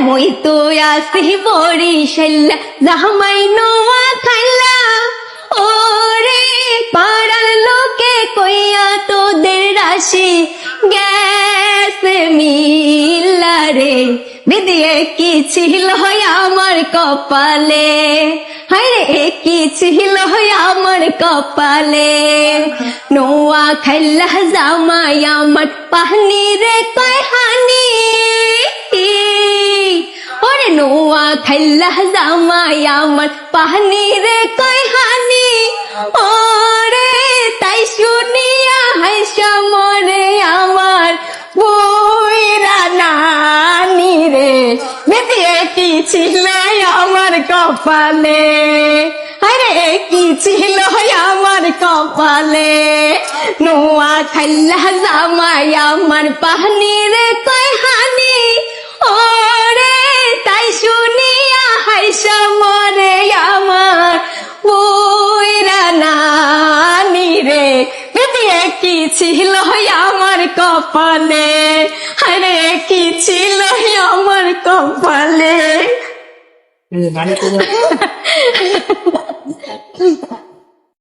মই তো আসি বরিশাল্লা জামাই নোয়া খাইলা ওরে পাড়ার লোকে কইয়া তোদের রাশি গেছে মিল্লা রে বিদিয়ে কি ছিল আমার কপালে হায়রে কি ছিল আমার কপালে নোয়া খাইলা জামাই আমার পাহনি রে কয় হানি ওরে নোয়া খাইলা জামাই আমার পাহনি রে কয় হানি ওরে তাই শুনিয়া হাইসা মরে আমার বুইরা নানি রে বেদিয়ে কি ছিল আমার কপালে আরে কি ছিল আমার কপালে নোয়া খাইলা জামাই আমার পাহনি রে কয় হানি ওরে তাই শুনিয়া হাইসা মরে আমার বুইরা নানি রে বেদিয়ে কি ছিল আমার কপালে আরে কি ছিল আমার কপালে